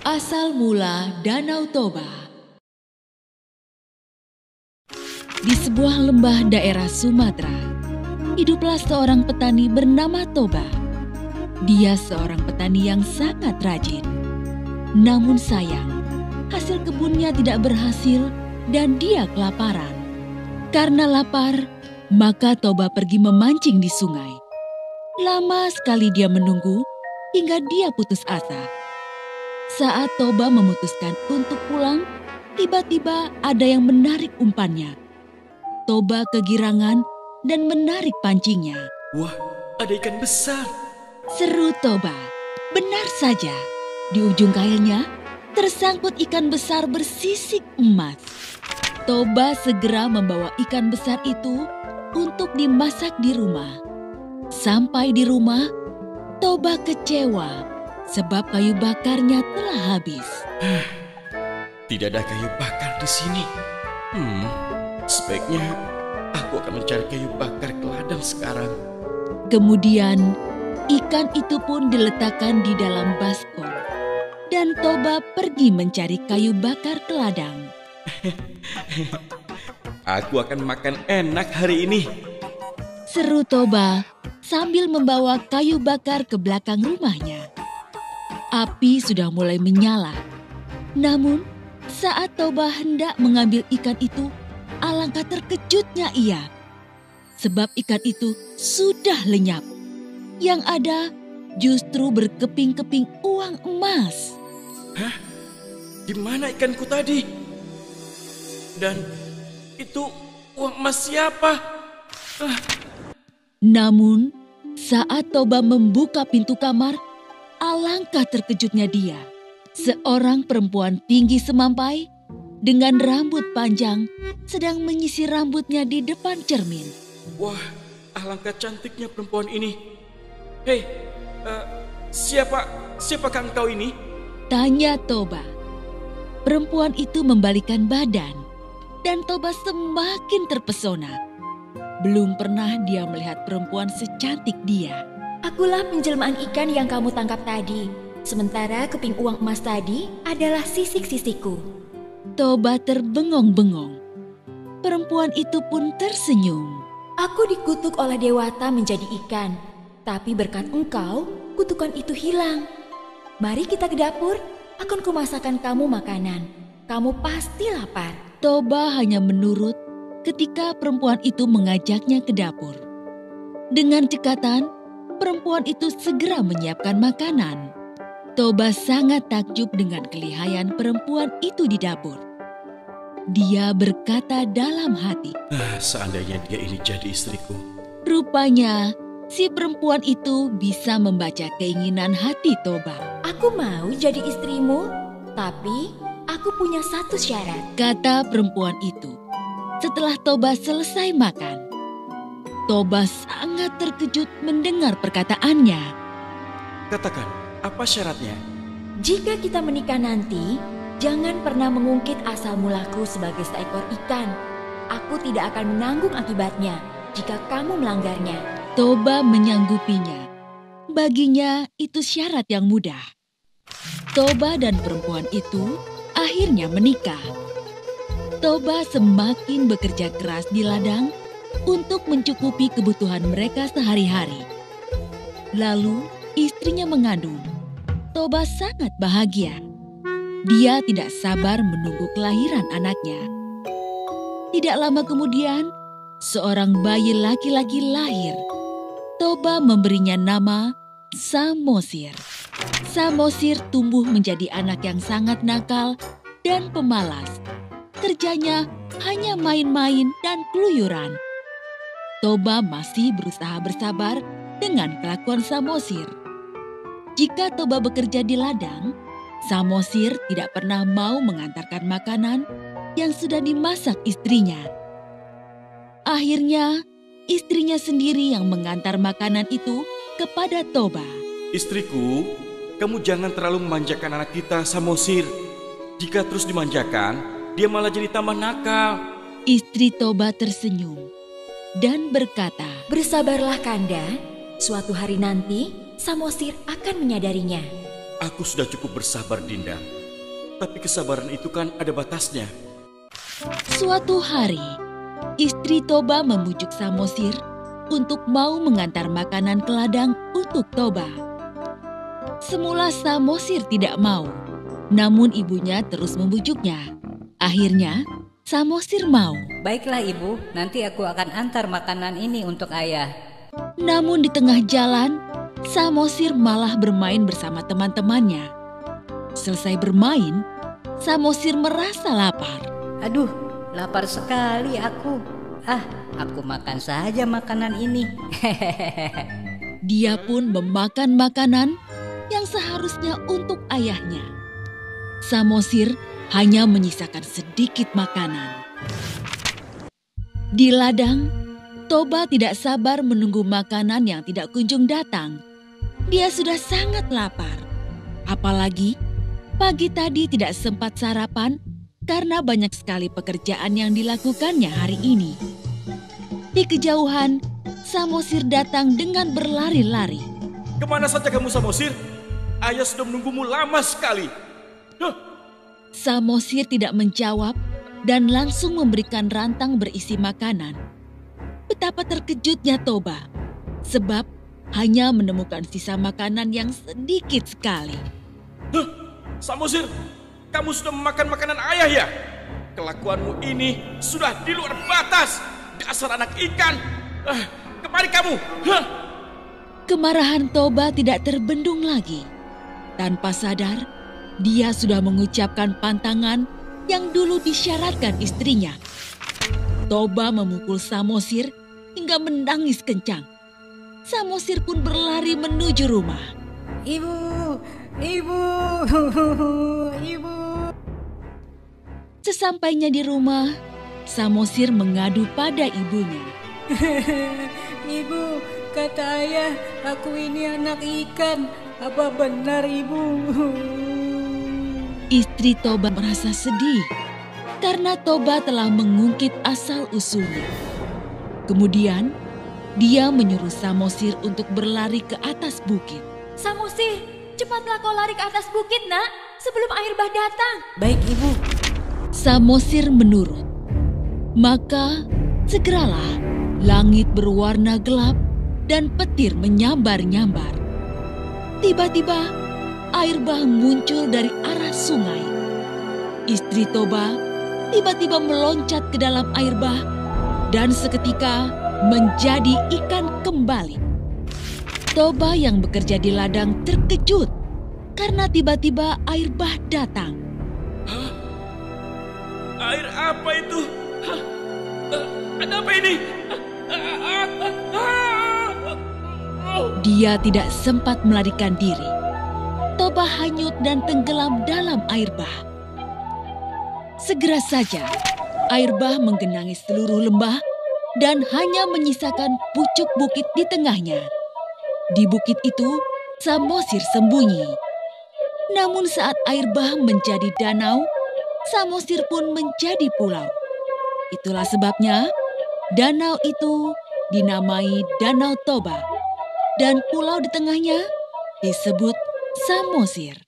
Asal mula Danau Toba. Di sebuah lembah daerah Sumatera, hiduplah seorang petani bernama Toba. Dia seorang petani yang sangat rajin. Namun sayang, hasil kebunnya tidak berhasil dan dia kelaparan. Karena lapar, maka Toba pergi memancing di sungai. Lama sekali dia menunggu hingga dia putus asa. Saat Toba memutuskan untuk pulang, tiba-tiba ada yang menarik umpannya. Toba kegirangan dan menarik pancingnya. Wah, ada ikan besar. Seru Toba. Benar saja, di ujung kailnya tersangkut ikan besar bersisik emas. Toba segera membawa ikan besar itu untuk dimasak di rumah. Sampai di rumah, Toba kecewa sebab kayu bakarnya telah habis. Tidak ada kayu bakar di sini. Sebaiknya aku akan mencari kayu bakar ke ladang sekarang. Kemudian, ikan itu pun diletakkan di dalam baskom. Dan Toba pergi mencari kayu bakar ke ladang. Aku akan makan enak hari ini. Seru Toba sambil membawa kayu bakar ke belakang rumahnya. Api sudah mulai menyala. Namun, saat Toba hendak mengambil ikan itu, alangkah terkejutnya ia. Sebab ikan itu sudah lenyap. Yang ada justru berkeping-keping uang emas. Hah? Di mana ikanku tadi? Dan itu uang emas siapa? Namun, saat Toba membuka pintu kamar, alangkah terkejutnya dia. Seorang perempuan tinggi semampai dengan rambut panjang sedang menyisir rambutnya di depan cermin. Wah, alangkah cantiknya perempuan ini. Hei, siapakah engkau ini? Tanya Toba. Perempuan itu membalikan badan dan Toba semakin terpesona. Belum pernah dia melihat perempuan secantik dia. Akulah penjelmaan ikan yang kamu tangkap tadi. Sementara keping uang emas tadi adalah sisik-sisikku. Toba terbengong-bengong. Perempuan itu pun tersenyum. Aku dikutuk oleh Dewata menjadi ikan. Tapi berkat engkau, kutukan itu hilang. Mari kita ke dapur, akan kumasakan kamu makanan. Kamu pasti lapar. Toba hanya menurut ketika perempuan itu mengajaknya ke dapur. Dengan cekatan, perempuan itu segera menyiapkan makanan. Toba sangat takjub dengan kelihayan perempuan itu di dapur. Dia berkata dalam hati, Seandainya dia ini jadi istriku. Rupanya, si perempuan itu bisa membaca keinginan hati Toba. Aku mau jadi istrimu, tapi aku punya satu syarat. Kata perempuan itu setelah Toba selesai makan. Toba sangat terkejut mendengar perkataannya. Katakan, apa syaratnya? Jika kita menikah nanti, jangan pernah mengungkit asal mulaku sebagai seekor ikan. Aku tidak akan menanggung akibatnya jika kamu melanggarnya. Toba menyanggupinya. Baginya itu syarat yang mudah. Toba dan perempuan itu akhirnya menikah. Toba semakin bekerja keras di ladang untuk mencukupi kebutuhan mereka sehari-hari. Lalu istrinya mengandung. Toba sangat bahagia. Dia tidak sabar menunggu kelahiran anaknya. Tidak lama kemudian, seorang bayi laki-laki lahir. Toba memberinya nama Samosir. Samosir tumbuh menjadi anak yang sangat nakal dan pemalas. Kerjanya hanya main-main dan keluyuran. Toba masih berusaha bersabar dengan kelakuan Samosir. Jika Toba bekerja di ladang, Samosir tidak pernah mau mengantarkan makanan yang sudah dimasak istrinya. Akhirnya, istrinya sendiri yang mengantar makanan itu kepada Toba. Istriku, kamu jangan terlalu memanjakan anak kita, Samosir. Jika terus dimanjakan, dia malah jadi tambah nakal. Istri Toba tersenyum dan berkata, Bersabarlah Kanda, suatu hari nanti Samosir akan menyadarinya. Aku sudah cukup bersabar, Dinda. Tapi kesabaran itu kan ada batasnya. Suatu hari, istri Toba membujuk Samosir untuk mau mengantar makanan ke ladang untuk Toba. Semula Samosir tidak mau, namun ibunya terus membujuknya. Akhirnya, Samosir mau. Baiklah ibu, nanti aku akan antar makanan ini untuk ayah. Namun di tengah jalan, Samosir malah bermain bersama teman-temannya. Selesai bermain, Samosir merasa lapar. Aduh, lapar sekali aku. Aku makan saja makanan ini. Dia pun memakan makanan yang seharusnya untuk ayahnya. Samosir hanya menyisakan sedikit makanan. Di ladang, Toba tidak sabar menunggu makanan yang tidak kunjung datang. Dia sudah sangat lapar. Apalagi pagi tadi tidak sempat sarapan karena banyak sekali pekerjaan yang dilakukannya hari ini. Di kejauhan, Samosir datang dengan berlari-lari. Kemana saja kamu, Samosir? Ayah sudah menunggumu lama sekali. Samosir tidak menjawab dan langsung memberikan rantang berisi makanan. Betapa terkejutnya Toba, sebab hanya menemukan sisa makanan yang sedikit sekali. Samosir, kamu sudah memakan makanan ayah ya? Kelakuanmu ini sudah di luar batas. Dasar anak ikan. Kemari kamu. Kemarahan Toba tidak terbendung lagi. Tanpa sadar, dia sudah mengucapkan pantangan yang dulu disyaratkan istrinya. Toba memukul Samosir hingga menangis kencang. Samosir pun berlari menuju rumah. Ibu. Sesampainya di rumah, Samosir mengadu pada ibunya. Ibu, kata ayah, aku ini anak ikan. Apa benar ibu? Istri Toba merasa sedih karena Toba telah mengungkit asal-usulnya. Kemudian, dia menyuruh Samosir untuk berlari ke atas bukit. Samosir, cepatlah kau lari ke atas bukit, nak, sebelum air bah datang. Baik ibu. Samosir menurut. Maka segeralah langit berwarna gelap dan petir menyambar-nyambar. Tiba-tiba air bah muncul dari arah sungai. Istri Toba tiba-tiba meloncat ke dalam air bah dan seketika menjadi ikan kembali. Toba yang bekerja di ladang terkejut karena tiba-tiba air bah datang. Air apa itu? Ada apa ini? Dia tidak sempat melarikan diri. Toba hanyut dan tenggelam dalam air bah. Segera saja, air bah menggenangi seluruh lembah dan hanya menyisakan pucuk bukit di tengahnya. Di bukit itu, Samosir sembunyi. Namun saat air bah menjadi danau, Samosir pun menjadi pulau. Itulah sebabnya danau itu dinamai Danau Toba dan pulau di tengahnya disebut Samosir.